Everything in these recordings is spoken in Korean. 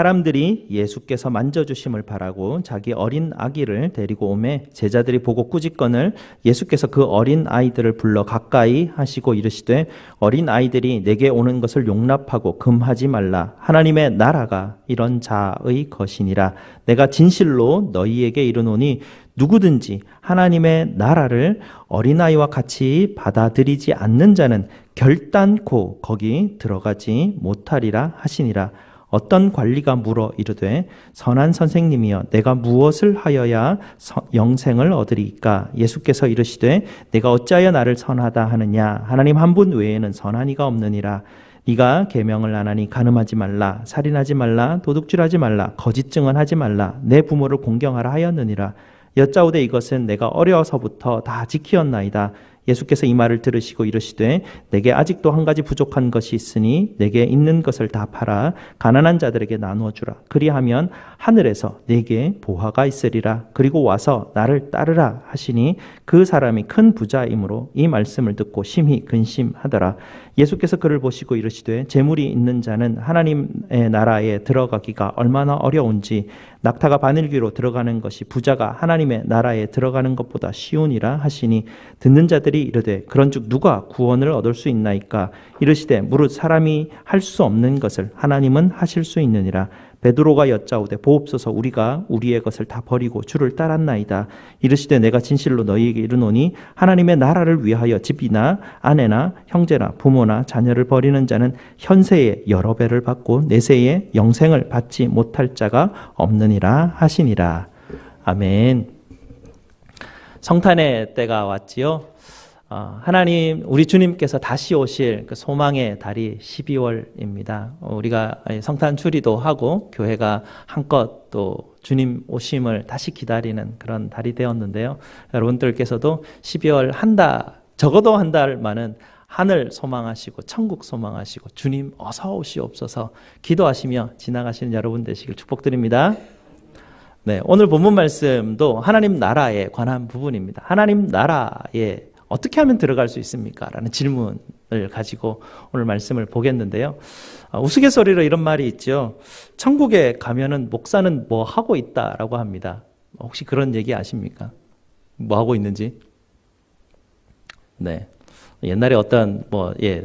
사람들이 예수께서 만져주심을 바라고 자기 어린 아기를 데리고 오매 제자들이 보고 꾸짖거늘 예수께서 그 어린 아이들을 불러 가까이 하시고 이르시되 어린 아이들이 내게 오는 것을 용납하고 금하지 말라. 하나님의 나라가 이런 자의 것이니라. 내가 진실로 너희에게 이르노니 누구든지 하나님의 나라를 어린아이와 같이 받아들이지 않는 자는 결단코 거기 들어가지 못하리라 하시니라. 어떤 관리가 물어 이르되 선한 선생님이여 내가 무엇을 하여야 영생을 얻으리까? 예수께서 이르시되 내가 어찌하여 나를 선하다 하느냐? 하나님 한 분 외에는 선한 이가 없느니라. 네가 계명을 안 하니 간음하지 말라, 살인하지 말라, 도둑질하지 말라, 거짓 증언하지 말라, 내 부모를 공경하라 하였느니라. 여짜오되 이것은 내가 어려서부터 다 지키었나이다. 예수께서 이 말을 들으시고 이르시되 내게 아직도 한 가지 부족한 것이 있으니 내게 있는 것을 다 팔아 가난한 자들에게 나누어 주라. 그리하면 하늘에서 내게 보화가 있으리라. 그리고 와서 나를 따르라 하시니 그 사람이 큰 부자이므로 이 말씀을 듣고 심히 근심하더라. 예수께서 그를 보시고 이르시되 재물이 있는 자는 하나님의 나라에 들어가기가 얼마나 어려운지 낙타가 바늘귀로 들어가는 것이 부자가 하나님의 나라에 들어가는 것보다 쉬우니라 하시니 듣는 자들이 이르되 그런즉 누가 구원을 얻을 수 있나이까? 이르시되 무릇 사람이 할 수 없는 것을 하나님은 하실 수 있느니라. 베드로가 여짜오되 보옵소서 우리가 우리의 것을 다 버리고 주를 따랐나이다. 이르시되 내가 진실로 너희에게 이르노니 하나님의 나라를 위하여 집이나 아내나 형제나 부모나 자녀를 버리는 자는 현세에 여러 배를 받고 내세에 영생을 받지 못할 자가 없느니라 하시니라. 아멘. 성탄의 때가 왔지요. 하나님, 우리 주님께서 다시 오실 그 소망의 달이 12월입니다. 우리가 성탄 주리도 하고 교회가 한껏 또 주님 오심을 다시 기다리는 그런 달이 되었는데요. 여러분들께서도 12월 적어도 한 달만은 하늘 소망하시고 천국 소망하시고 주님 어서 오시옵소서 기도하시며 지나가시는 여러분 되시길 축복드립니다. 네, 오늘 본문 말씀도 하나님 나라에 관한 부분입니다. 하나님 나라에 어떻게 하면 들어갈 수 있습니까? 라는 질문을 가지고 오늘 말씀을 보겠는데요. 우스갯소리로 이런 말이 있죠. 천국에 가면은 목사는 뭐 하고 있다라고 합니다. 혹시 그런 얘기 아십니까? 뭐 하고 있는지? 네. 옛날에 어떤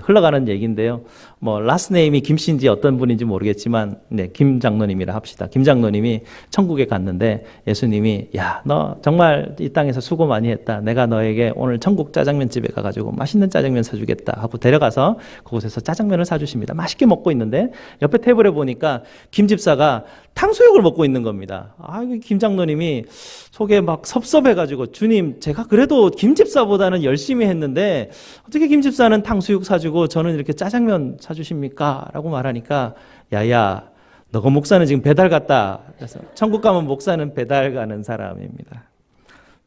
흘러가는 얘기인데요. 라스트 네임이 김 씨인지 어떤 분인지 모르겠지만 김 장로님이라 합시다. 김 장로님이 천국에 갔는데 예수님이 야, 너 정말 이 땅에서 수고 많이 했다. 내가 너에게 오늘 천국 짜장면 집에 가가지고 맛있는 짜장면 사주겠다 하고 데려가서 그곳에서 짜장면을 사주십니다. 맛있게 먹고 있는데 옆에 테이블에 보니까 김 집사가 탕수육을 먹고 있는 겁니다. 김 장로님이 속에 막 섭섭해가지고 주님, 제가 그래도 김 집사보다는 열심히 했는데 어떻게 김 집사는 탕수육 사주고 저는 이렇게 짜장면 사주십니까? 라고 말하니까 야야, 너가 목사는 지금 배달 갔다. 그래서 천국 가면 목사는 배달 가는 사람입니다.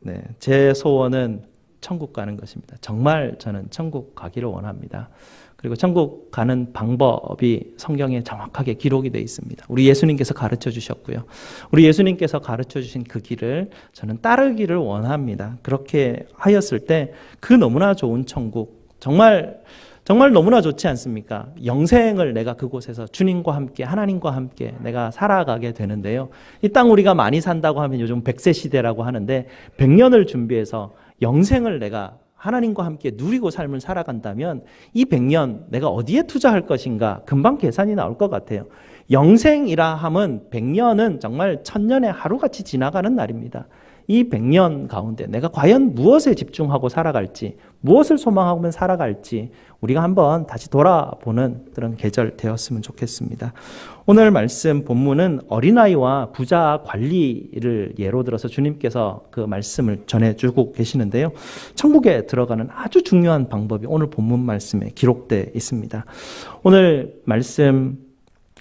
네, 제 소원은 천국 가는 것입니다. 정말 저는 천국 가기를 원합니다. 그리고 천국 가는 방법이 성경에 정확하게 기록이 되어 있습니다. 우리 예수님께서 가르쳐 주셨고요. 우리 예수님께서 가르쳐 주신 그 길을 저는 따르기를 원합니다. 그렇게 하였을 때 그 너무나 좋은 천국, 정말 너무나 좋지 않습니까? 영생을 내가 그곳에서 주님과 함께 하나님과 함께 내가 살아가게 되는데요. 이 땅 우리가 많이 산다고 하면 요즘 100세 시대라고 하는데 100년을 준비해서 영생을 내가 하나님과 함께 누리고 삶을 살아간다면 이 100년 내가 어디에 투자할 것인가 금방 계산이 나올 것 같아요. 영생이라 함은 100년은 정말 천년의 하루같이 지나가는 날입니다. 이 100년 가운데 내가 과연 무엇에 집중하고 살아갈지, 무엇을 소망하면 살아갈지 우리가 한번 다시 돌아보는 그런 계절 되었으면 좋겠습니다. 오늘 말씀 본문은 어린아이와 부자 관리를 예로 들어서 주님께서 그 말씀을 전해주고 계시는데요. 천국에 들어가는 아주 중요한 방법이 오늘 본문 말씀에 기록되어 있습니다. 오늘 말씀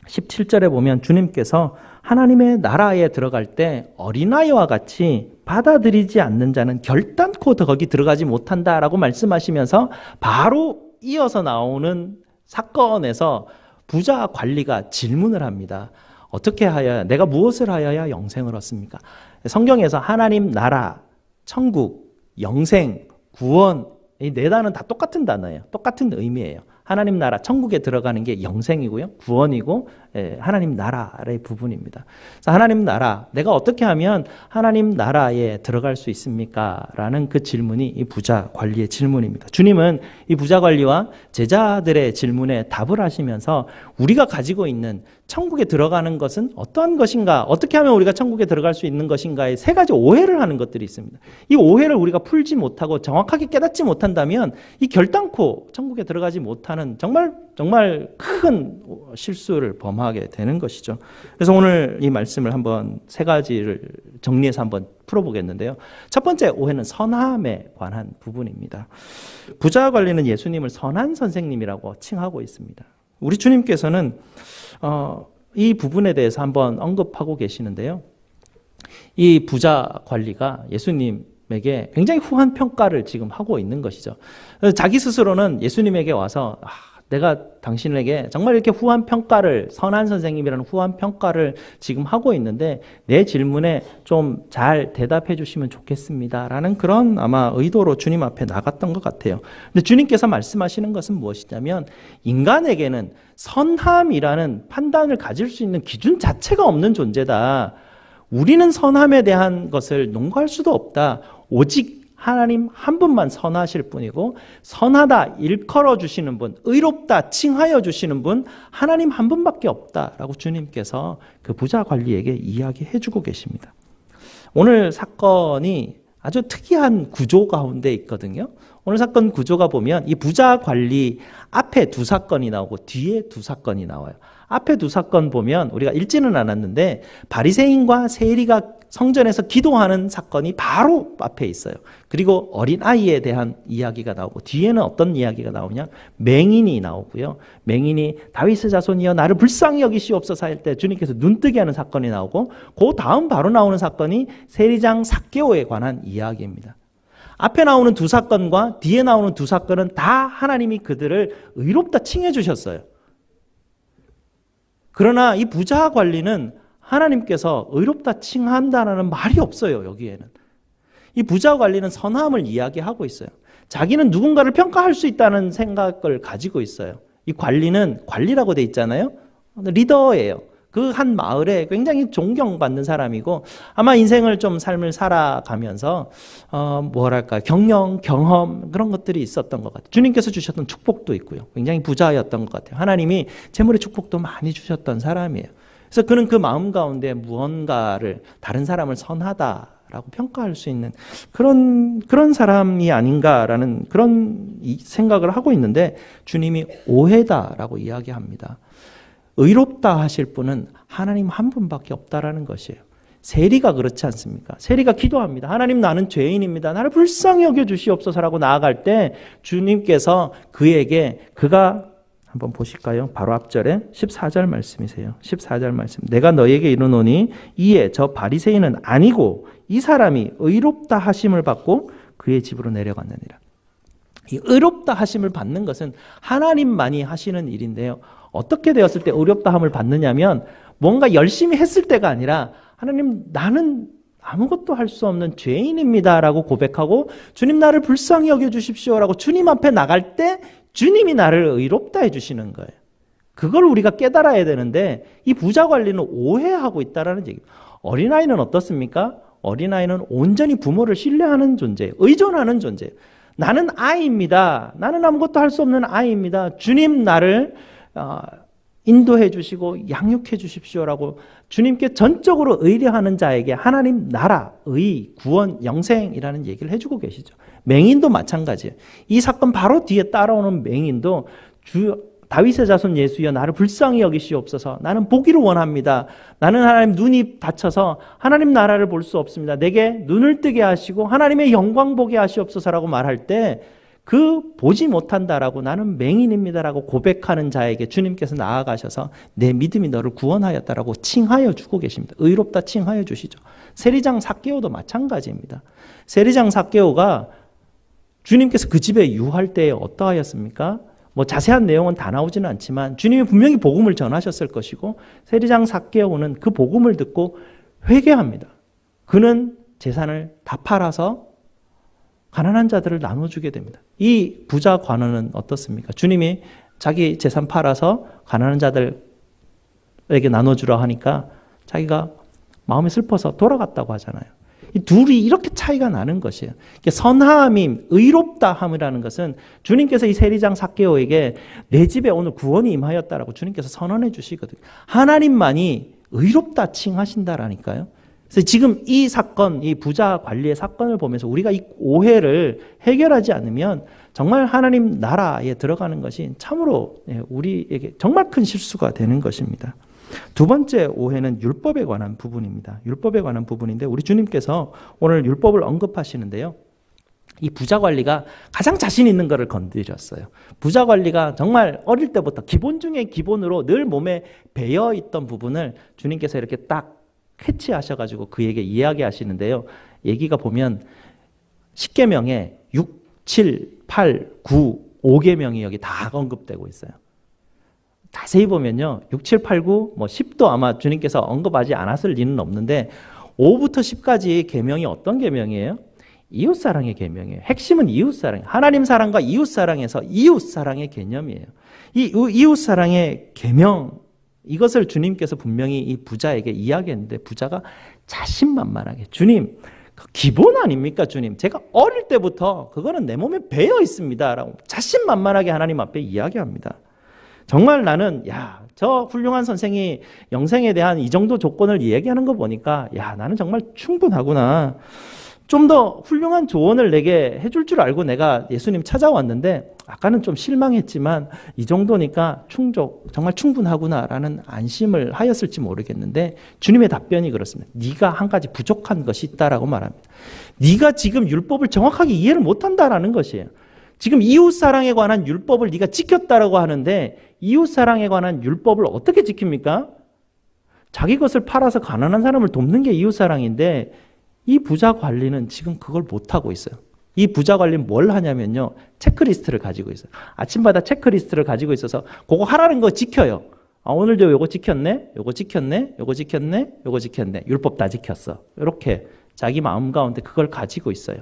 17절에 보면 주님께서 하나님의 나라에 들어갈 때 어린아이와 같이 받아들이지 않는 자는 결단코 거기 들어가지 못한다라고 말씀하시면서 바로 이어서 나오는 사건에서 부자 관리가 질문을 합니다. 어떻게 하여야, 내가 무엇을 하여야 영생을 얻습니까? 성경에서 하나님 나라, 천국, 영생, 구원, 이 네 단어는 다 똑같은 단어예요. 똑같은 의미예요. 하나님 나라, 천국에 들어가는 게 영생이고요. 구원이고 하나님 나라의 부분입니다. 그래서 하나님 나라, 내가 어떻게 하면 하나님 나라에 들어갈 수 있습니까? 라는 그 질문이 이 부자 관리의 질문입니다. 주님은 이 부자 관리와 제자들의 질문에 답을 하시면서 우리가 가지고 있는 천국에 들어가는 것은 어떠한 것인가, 어떻게 하면 우리가 천국에 들어갈 수 있는 것인가에 세 가지 오해를 하는 것들이 있습니다. 이 오해를 우리가 풀지 못하고 정확하게 깨닫지 못한다면 이 결단코 천국에 들어가지 못하는 정말 큰 실수를 범하게 되는 것이죠. 그래서 오늘 이 말씀을 한번 세 가지를 정리해서 한번 풀어보겠는데요. 첫 번째 오해는 선함에 관한 부분입니다. 부자 관리는 예수님을 선한 선생님이라고 칭하고 있습니다. 우리 주님께서는 이 부분에 대해서 한번 언급하고 계시는데요. 이 부자 관리가 예수님에게 굉장히 후한 평가를 지금 하고 있는 것이죠. 자기 스스로는 예수님에게 와서 내가 당신에게 정말 이렇게 후한 평가를, 선한 선생님이라는 후한 평가를 지금 하고 있는데 내 질문에 좀 잘 대답해 주시면 좋겠습니다 라는 그런 아마 의도로 주님 앞에 나갔던 것 같아요. 근데 주님께서 말씀하시는 것은 무엇이냐면 인간에게는 선함이라는 판단을 가질 수 있는 기준 자체가 없는 존재다. 우리는 선함에 대한 것을 농구할 수도 없다. 오직 하나님 한 분만 선하실 뿐이고 선하다 일컬어 주시는 분, 의롭다 칭하여 주시는 분 하나님 한 분밖에 없다라고 주님께서 그 부자 관리에게 이야기해 주고 계십니다. 오늘 사건이 아주 특이한 구조 가운데 있거든요. 오늘 사건 구조가 보면 이 부자 관리 앞에 두 사건이 나오고 뒤에 두 사건이 나와요. 앞에 두 사건 보면 우리가 읽지는 않았는데 바리새인과 세리가 성전에서 기도하는 사건이 바로 앞에 있어요. 그리고 어린아이에 대한 이야기가 나오고 뒤에는 어떤 이야기가 나오냐? 맹인이 나오고요. 맹인이 다윗의 자손이여 나를 불쌍히 여기시옵소서 할 때 주님께서 눈뜨게 하는 사건이 나오고 그 다음 바로 나오는 사건이 세리장 삭개오에 관한 이야기입니다. 앞에 나오는 두 사건과 뒤에 나오는 두 사건은 다 하나님이 그들을 의롭다 칭해 주셨어요. 그러나 이 부자 관리는 하나님께서 의롭다 칭한다는 말이 없어요. 여기에는. 이 부자 관리는 선함을 이야기하고 있어요. 자기는 누군가를 평가할 수 있다는 생각을 가지고 있어요. 이 관리는 관리라고 돼 있잖아요. 리더예요. 그 한 마을에 굉장히 존경받는 사람이고 아마 인생을 좀 삶을 살아가면서 경험 그런 것들이 있었던 것 같아요. 주님께서 주셨던 축복도 있고요. 굉장히 부자였던 것 같아요. 하나님이 재물의 축복도 많이 주셨던 사람이에요. 그래서 그는 그 마음 가운데 무언가를 다른 사람을 선하다라고 평가할 수 있는 그런 사람이 아닌가라는 그런 생각을 하고 있는데 주님이 오해다라고 이야기합니다. 의롭다 하실 분은 하나님 한 분밖에 없다라는 것이에요. 세리가 그렇지 않습니까? 세리가 기도합니다. 하나님 나는 죄인입니다. 나를 불쌍히 여겨주시옵소서라고 나아갈 때 주님께서 그가 한번 보실까요? 바로 앞절에 14절 말씀이세요. 14절 말씀. 내가 너에게 이르노니 이에 저 바리새인은 아니고 이 사람이 의롭다 하심을 받고 그의 집으로 내려갔느니라. 이 의롭다 하심을 받는 것은 하나님만이 하시는 일인데요. 어떻게 되었을 때 의롭다함을 받느냐면 뭔가 열심히 했을 때가 아니라 하나님 나는 아무것도 할 수 없는 죄인입니다라고 고백하고 주님 나를 불쌍히 여겨주십시오라고 주님 앞에 나갈 때 주님이 나를 의롭다 해주시는 거예요. 그걸 우리가 깨달아야 되는데 이 부자 관리는 오해하고 있다는 얘기입니다. 어린아이는 어떻습니까? 어린아이는 온전히 부모를 신뢰하는 존재예요. 의존하는 존재예요. 나는 아이입니다. 나는 아무것도 할 수 없는 아이입니다. 주님 나를 인도해 주시고 양육해 주십시오라고 주님께 전적으로 의뢰하는 자에게 하나님 나라, 의, 구원, 영생이라는 얘기를 해주고 계시죠. 맹인도 마찬가지예요. 이 사건 바로 뒤에 따라오는 맹인도 다윗의 자손 예수여 나를 불쌍히 여기시옵소서. 나는 보기를 원합니다. 나는 하나님 눈이 닫혀서 하나님 나라를 볼 수 없습니다. 내게 눈을 뜨게 하시고 하나님의 영광 보게 하시옵소서라고 말할 때 그 보지 못한다라고 나는 맹인입니다라고 고백하는 자에게 주님께서 나아가셔서 내 믿음이 너를 구원하였다라고 칭하여 주고 계십니다. 의롭다 칭하여 주시죠. 세리장 삭개오도 마찬가지입니다. 세리장 삭개오가 주님께서 그 집에 유할 때에 어떠하였습니까? 자세한 내용은 다 나오지는 않지만 주님이 분명히 복음을 전하셨을 것이고 세리장 삭개오는 그 복음을 듣고 회개합니다. 그는 재산을 다 팔아서 가난한 자들을 나눠주게 됩니다. 이 부자 관원은 어떻습니까? 주님이 자기 재산 팔아서 가난한 자들에게 나눠주라 하니까 자기가 마음이 슬퍼서 돌아갔다고 하잖아요. 이 둘이 이렇게 차이가 나는 것이에요. 선함임, 의롭다함이라는 것은 주님께서 이 세리장 삭개오에게 내 집에 오늘 구원이 임하였다라고 주님께서 선언해 주시거든요. 하나님만이 의롭다 칭하신다라니까요. 그래서 지금 이 사건, 이 부자 관리의 사건을 보면서 우리가 이 오해를 해결하지 않으면 정말 하나님 나라에 들어가는 것이 참으로 우리에게 정말 큰 실수가 되는 것입니다. 두 번째 오해는 율법에 관한 부분입니다. 율법에 관한 부분인데 우리 주님께서 오늘 율법을 언급하시는데요. 이 부자 관리가 가장 자신 있는 것을 건드렸어요. 부자 관리가 정말 어릴 때부터 기본 중에 기본으로 늘 몸에 배어 있던 부분을 주님께서 이렇게 딱 캐치하셔가지고 그에게 이야기하시는데요. 얘기가 보면 10계명에 6, 7, 8, 9, 5계명이 여기 다 언급되고 있어요. 자세히 보면요. 6, 7, 8, 9, 10도 아마 주님께서 언급하지 않았을 리는 없는데 5부터 10까지 계명이 어떤 계명이에요? 이웃사랑의 계명이에요. 핵심은 이웃사랑. 하나님 사랑과 이웃사랑에서 이웃사랑의 개념이에요. 이 이웃사랑의 계명, 이것을 주님께서 분명히 이 부자에게 이야기했는데 부자가 자신만만하게 주님, 기본 아닙니까 주님? 제가 어릴 때부터 그거는 내 몸에 배어 있습니다 라고 자신만만하게 하나님 앞에 이야기합니다. 정말 나는 저 훌륭한 선생이 영생에 대한 이 정도 조건을 얘기하는 거 보니까 나는 정말 충분하구나. 좀 더 훌륭한 조언을 내게 해줄 줄 알고 내가 예수님 찾아왔는데 아까는 좀 실망했지만 이 정도니까 정말 충분하구나라는 안심을 하였을지 모르겠는데 주님의 답변이 그렇습니다. 네가 한 가지 부족한 것이 있다라고 말합니다. 네가 지금 율법을 정확하게 이해를 못한다라는 것이에요. 지금 이웃사랑에 관한 율법을 네가 지켰다라고 하는데 이웃사랑에 관한 율법을 어떻게 지킵니까? 자기 것을 팔아서 가난한 사람을 돕는 게 이웃사랑인데 이 부자 관리는 지금 그걸 못하고 있어요. 이 부자 관리는 뭘 하냐면요. 체크리스트를 가지고 있어요. 아침마다 체크리스트를 가지고 있어서 그거 하라는 거 지켜요. 오늘도 요거 지켰네, 요거 지켰네, 요거 지켰네, 요거 지켰네. 율법 다 지켰어. 이렇게 자기 마음 가운데 그걸 가지고 있어요.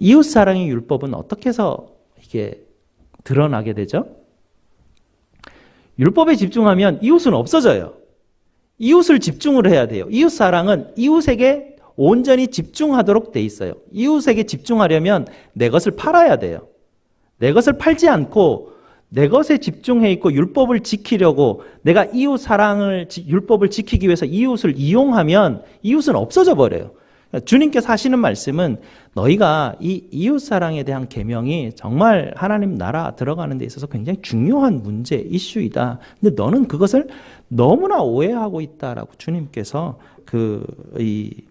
이웃사랑의 율법은 어떻게 해서 이게 드러나게 되죠? 율법에 집중하면 이웃은 없어져요. 이웃을 집중을 해야 돼요. 이웃사랑은 이웃에게 온전히 집중하도록 돼 있어요. 이웃에게 집중하려면 내 것을 팔아야 돼요. 내 것을 팔지 않고 내 것에 집중해 있고 율법을 지키려고 내가 이웃 사랑을 율법을 지키기 위해서 이웃을 이용하면 이웃은 없어져 버려요. 주님께서 하시는 말씀은 너희가 이 이웃 사랑에 대한 계명이 정말 하나님 나라 들어가는 데 있어서 굉장히 중요한 문제, 이슈이다. 근데 너는 그것을 너무나 오해하고 있다라고 주님께서 이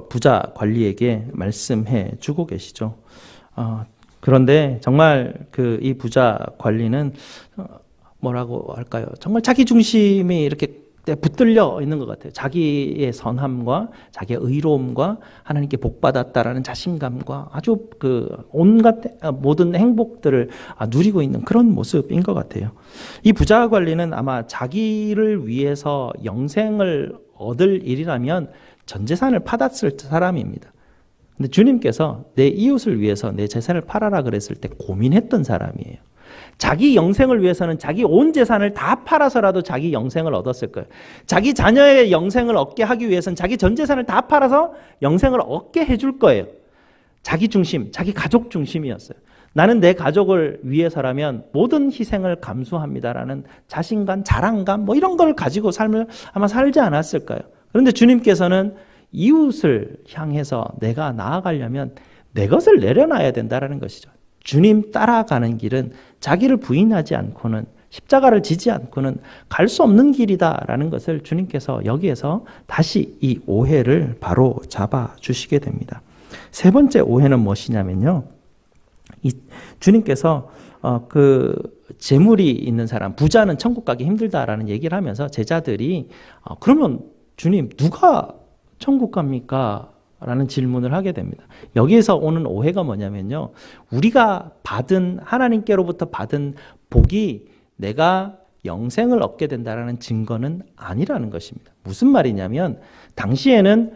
부자 관리에게 말씀해 주고 계시죠. 그런데 정말 이 부자 관리는 뭐라고 할까요? 정말 자기 중심이 이렇게 붙들려 있는 것 같아요. 자기의 선함과 자기의 의로움과 하나님께 복받았다라는 자신감과 아주 온갖 모든 행복들을 누리고 있는 그런 모습인 것 같아요. 이 부자 관리는 아마 자기를 위해서 영생을 얻을 일이라면 전 재산을 팔았을 사람입니다. 근데 주님께서 내 이웃을 위해서 내 재산을 팔아라 그랬을 때 고민했던 사람이에요. 자기 영생을 위해서는 자기 온 재산을 다 팔아서라도 자기 영생을 얻었을 거예요. 자기 자녀의 영생을 얻게 하기 위해서는 자기 전 재산을 다 팔아서 영생을 얻게 해줄 거예요. 자기 중심, 자기 가족 중심이었어요. 나는 내 가족을 위해서라면 모든 희생을 감수합니다라는 자신감, 자랑감 이런 걸 가지고 삶을 아마 살지 않았을까요? 그런데 주님께서는 이웃을 향해서 내가 나아가려면 내 것을 내려놔야 된다는 것이죠. 주님 따라가는 길은 자기를 부인하지 않고는 십자가를 지지 않고는 갈 수 없는 길이다라는 것을 주님께서 여기에서 다시 이 오해를 바로 잡아주시게 됩니다. 세 번째 오해는 무엇이냐면요. 주님께서 재물이 있는 사람, 부자는 천국 가기 힘들다라는 얘기를 하면서 제자들이 그러면 주님 누가 천국 갑니까? 라는 질문을 하게 됩니다. 여기에서 오는 오해가 뭐냐면요. 우리가 하나님께로부터 받은 복이 내가 영생을 얻게 된다는 증거는 아니라는 것입니다. 무슨 말이냐면 당시에는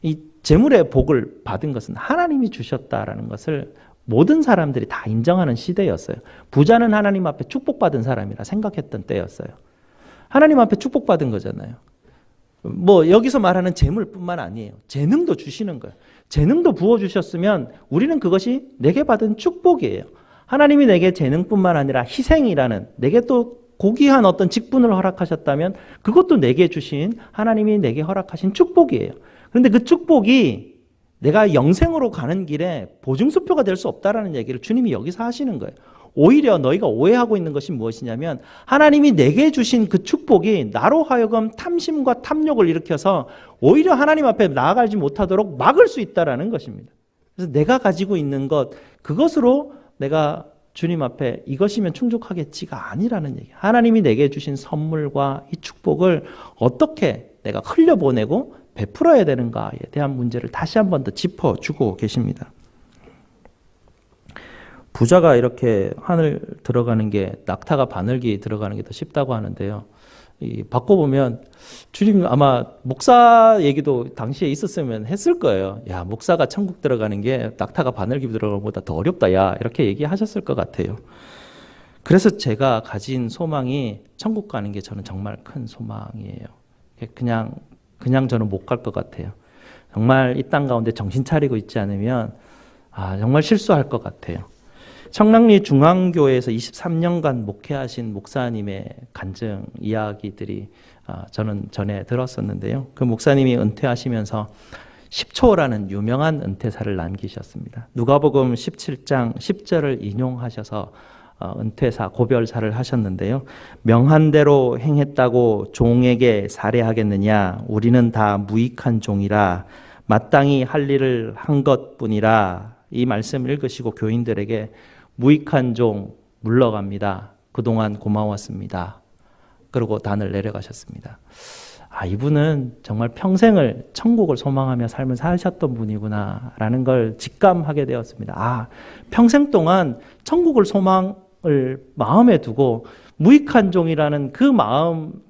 이 재물의 복을 받은 것은 하나님이 주셨다라는 것을 모든 사람들이 다 인정하는 시대였어요. 부자는 하나님 앞에 축복받은 사람이라 생각했던 때였어요. 하나님 앞에 축복받은 거잖아요. 뭐 여기서 말하는 재물뿐만 아니에요. 재능도 주시는 거예요. 재능도 부어주셨으면 우리는 그것이 내게 받은 축복이에요. 하나님이 내게 재능뿐만 아니라 희생이라는, 내게 또 고귀한 어떤 직분을 허락하셨다면 그것도 내게 주신, 하나님이 내게 허락하신 축복이에요. 그런데 그 축복이 내가 영생으로 가는 길에 보증수표가 될 수 없다라는 얘기를 주님이 여기서 하시는 거예요. 오히려 너희가 오해하고 있는 것이 무엇이냐면, 하나님이 내게 주신 그 축복이 나로 하여금 탐심과 탐욕을 일으켜서 오히려 하나님 앞에 나아가지 못하도록 막을 수 있다라는 것입니다. 그래서 내가 가지고 있는 것, 그것으로 내가 주님 앞에 이것이면 충족하겠지가 아니라는 얘기예요. 하나님이 내게 주신 선물과 이 축복을 어떻게 내가 흘려보내고 베풀어야 되는가에 대한 문제를 다시 한 번 더 짚어주고 계십니다. 부자가 이렇게 하늘 들어가는 게, 낙타가 바늘기 들어가는 게 더 쉽다고 하는데요. 바꿔보면 주님 아마 목사 얘기도 당시에 있었으면 했을 거예요. 야, 목사가 천국 들어가는 게 낙타가 바늘기 들어가는 것보다 더 어렵다. 야, 이렇게 얘기하셨을 것 같아요. 그래서 제가 가진 소망이 천국 가는 게 저는 정말 큰 소망이에요. 그냥 저는 못 갈 것 같아요. 정말 이 땅 가운데 정신 차리고 있지 않으면 정말 실수할 것 같아요. 청량리 중앙교회에서 23년간 목회하신 목사님의 간증 이야기들이 저는 전에 들었었는데요. 그 목사님이 은퇴하시면서 10초라는 유명한 은퇴사를 남기셨습니다. 누가복음 17장 10절을 인용하셔서 은퇴사, 고별사를 하셨는데요. 명한대로 행했다고 종에게 살해하겠느냐? 우리는 다 무익한 종이라 마땅히 할 일을 한 것뿐이라. 이 말씀을 읽으시고 교인들에게 무익한 종 물러갑니다. 그동안 고마웠습니다. 그리고 단을 내려가셨습니다. 이분은 정말 평생을 천국을 소망하며 삶을 사셨던 분이구나라는 걸 직감하게 되었습니다. 평생 동안 천국을 소망을 마음에 두고 무익한 종이라는 그 마음,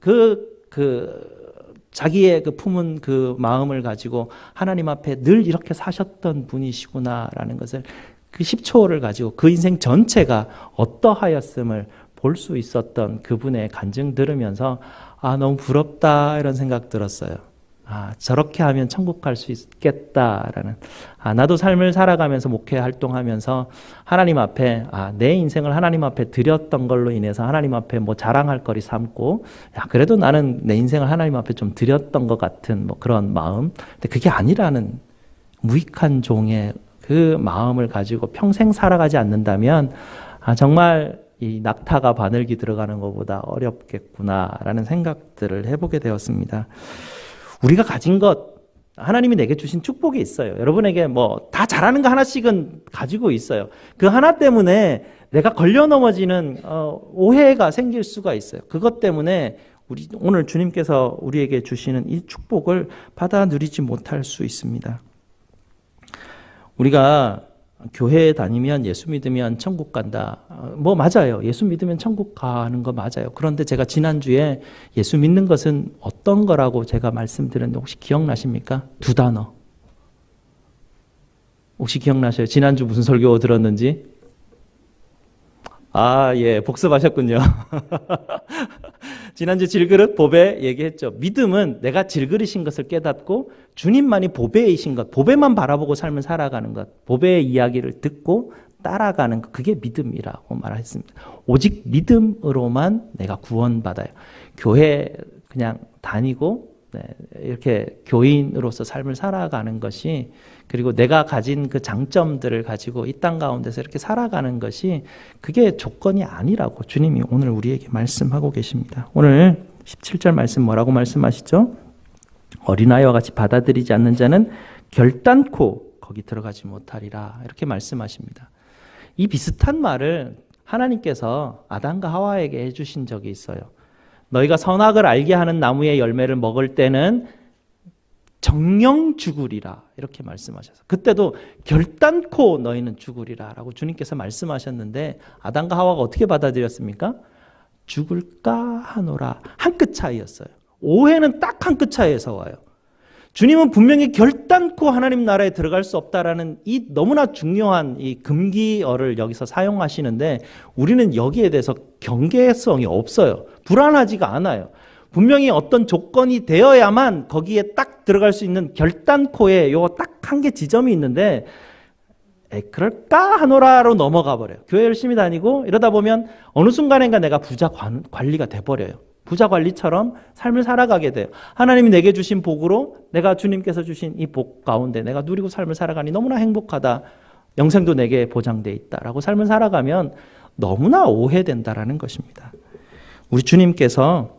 자기의 그 품은 그 마음을 가지고 하나님 앞에 늘 이렇게 사셨던 분이시구나라는 것을, 그 10초를 가지고 그 인생 전체가 어떠하였음을 볼 수 있었던 그분의 간증 들으면서 너무 부럽다 이런 생각 들었어요. 저렇게 하면 천국 갈 수 있겠다라는, 나도 삶을 살아가면서 목회 활동하면서 하나님 앞에 내 인생을 하나님 앞에 드렸던 걸로 인해서 하나님 앞에 뭐 자랑할 거리 삼고, 그래도 나는 내 인생을 하나님 앞에 좀 드렸던 것 같은 뭐 그런 마음. 근데 그게 아니라는, 무익한 종의 그 마음을 가지고 평생 살아가지 않는다면 정말 이 낙타가 바늘기 들어가는 것보다 어렵겠구나라는 생각들을 해보게 되었습니다. 우리가 가진 것, 하나님이 내게 주신 축복이 있어요. 여러분에게 뭐 다 잘하는 거 하나씩은 가지고 있어요. 그 하나 때문에 내가 걸려 넘어지는 오해가 생길 수가 있어요. 그것 때문에 오늘 주님께서 우리에게 주시는 이 축복을 받아 누리지 못할 수 있습니다. 우리가 교회에 다니면 예수 믿으면 천국 간다. 뭐 맞아요. 예수 믿으면 천국 가는 거 맞아요. 그런데 제가 지난주에 예수 믿는 것은 어떤 거라고 제가 말씀드렸는데 혹시 기억나십니까? 2단어. 혹시 기억나셔요? 지난주 무슨 설교 들었는지? 예, 복습하셨군요. 지난주 질그릇 보배 얘기했죠. 믿음은 내가 질그릇인 것을 깨닫고 주님만이 보배이신 것, 보배만 바라보고 삶을 살아가는 것, 보배의 이야기를 듣고 따라가는 것, 그게 믿음이라고 말했습니다. 오직 믿음으로만 내가 구원받아요. 교회 그냥 다니고 이렇게 교인으로서 삶을 살아가는 것이, 그리고 내가 가진 그 장점들을 가지고 이 땅 가운데서 이렇게 살아가는 것이, 그게 조건이 아니라고 주님이 오늘 우리에게 말씀하고 계십니다. 오늘 17절 말씀 뭐라고 말씀하시죠? 어린아이와 같이 받아들이지 않는 자는 결단코 거기 들어가지 못하리라, 이렇게 말씀하십니다. 이 비슷한 말을 하나님께서 아담과 하와에게 해주신 적이 있어요. 너희가 선악을 알게 하는 나무의 열매를 먹을 때는 정령 죽으리라, 이렇게 말씀하셔서, 그때도 결단코 너희는 죽으리라 라고 주님께서 말씀하셨는데, 아담과 하와가 어떻게 받아들였습니까? 죽을까 하노라. 한 끗 차이였어요. 오해는 딱 한 끗 차이에서 와요. 주님은 분명히 결단코 하나님 나라에 들어갈 수 없다라는 이 너무나 중요한 이 금기어를 여기서 사용하시는데 우리는 여기에 대해서 경계성이 없어요. 불안하지가 않아요. 분명히 어떤 조건이 되어야만 거기에 딱 들어갈 수 있는 결단코에 요 딱 한 개 지점이 있는데 그럴까 하노라로 넘어가 버려요. 교회 열심히 다니고 이러다 보면 어느 순간인가 내가 부자 관리가 돼버려요. 부자 관리처럼 삶을 살아가게 돼요. 하나님이 내게 주신 복으로 내가 주님께서 주신 이 복 가운데 내가 누리고 삶을 살아가니 너무나 행복하다. 영생도 내게 보장돼 있다라고 삶을 살아가면 너무나 오해된다라는 것입니다. 우리 주님께서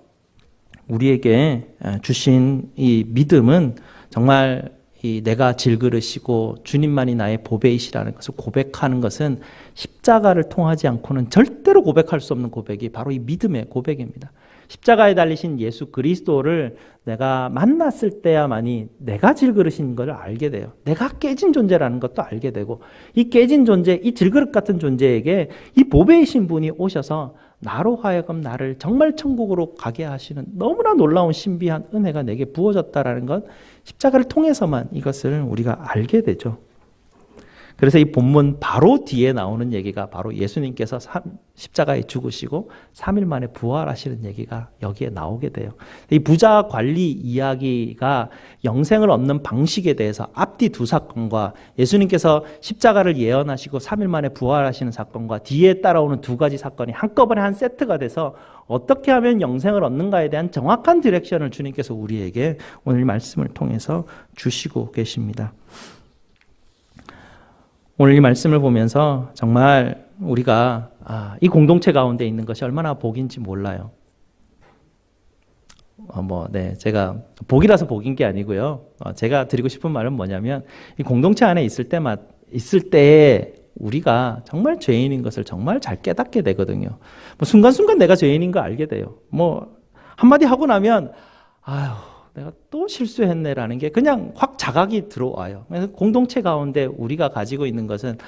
우리에게 주신 이 믿음은 정말 이 내가 질그릇이고 주님만이 나의 보배이시라는 것을 고백하는 것은 십자가를 통하지 않고는 절대로 고백할 수 없는 고백이 바로 이 믿음의 고백입니다. 십자가에 달리신 예수 그리스도를 내가 만났을 때야만이 내가 질그릇인 것을 알게 돼요. 내가 깨진 존재라는 것도 알게 되고 이 깨진 존재, 이 질그릇 같은 존재에게 이 보배이신 분이 오셔서 나로 하여금 나를 정말 천국으로 가게 하시는 너무나 놀라운 신비한 은혜가 내게 부어졌다라는 것, 십자가를 통해서만 이것을 우리가 알게 되죠. 그래서 이 본문 바로 뒤에 나오는 얘기가 바로 예수님께서 십자가에 죽으시고 3일 만에 부활하시는 얘기가 여기에 나오게 돼요. 이 부자 관리 이야기가 영생을 얻는 방식에 대해서 앞뒤 두 사건과 예수님께서 십자가를 예언하시고 3일 만에 부활하시는 사건과 뒤에 따라오는 두 가지 사건이 한꺼번에 한 세트가 돼서 어떻게 하면 영생을 얻는가에 대한 정확한 디렉션을 주님께서 우리에게 오늘 말씀을 통해서 주시고 계십니다. 오늘 이 말씀을 보면서 정말 우리가 이 공동체 가운데 있는 것이 얼마나 복인지 몰라요. 제가 복이라서 복인 게 아니고요. 제가 드리고 싶은 말은 뭐냐면 이 공동체 안에 있을 때 우리가 정말 죄인인 것을 정말 잘 깨닫게 되거든요. 순간순간 내가 죄인인 거 알게 돼요. 한마디 하고 나면 내가 또 실수했네라는 게 그냥 확 자각이 들어와요. 그래서 공동체 가운데 우리가 가지고 있는 것은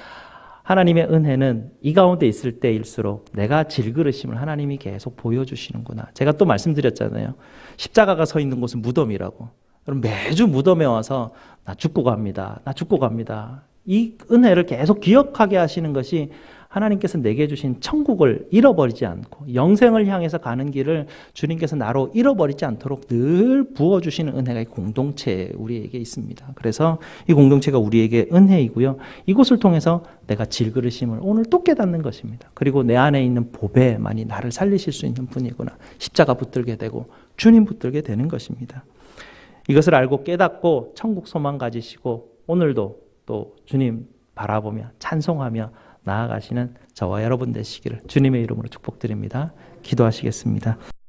하나님의 은혜는 이 가운데 있을 때일수록 내가 질그릇임을 하나님이 계속 보여주시는구나. 제가 또 말씀드렸잖아요. 십자가가 서 있는 곳은 무덤이라고. 그럼 매주 무덤에 와서 나 죽고 갑니다. 나 죽고 갑니다. 이 은혜를 계속 기억하게 하시는 것이 하나님께서 내게 주신 천국을 잃어버리지 않고 영생을 향해서 가는 길을 주님께서 나로 잃어버리지 않도록 늘 부어주시는 은혜가 이 공동체에 우리에게 있습니다. 그래서 이 공동체가 우리에게 은혜이고요. 이곳을 통해서 내가 질그릇임을 오늘 또 깨닫는 것입니다. 그리고 내 안에 있는 보배만이 나를 살리실 수 있는 분이구나. 십자가 붙들게 되고 주님 붙들게 되는 것입니다. 이것을 알고 깨닫고 천국 소망 가지시고 오늘도 또 주님 바라보며 찬송하며 나아가시는 저와 여러분 되시기를 주님의 이름으로 축복드립니다. 기도하시겠습니다.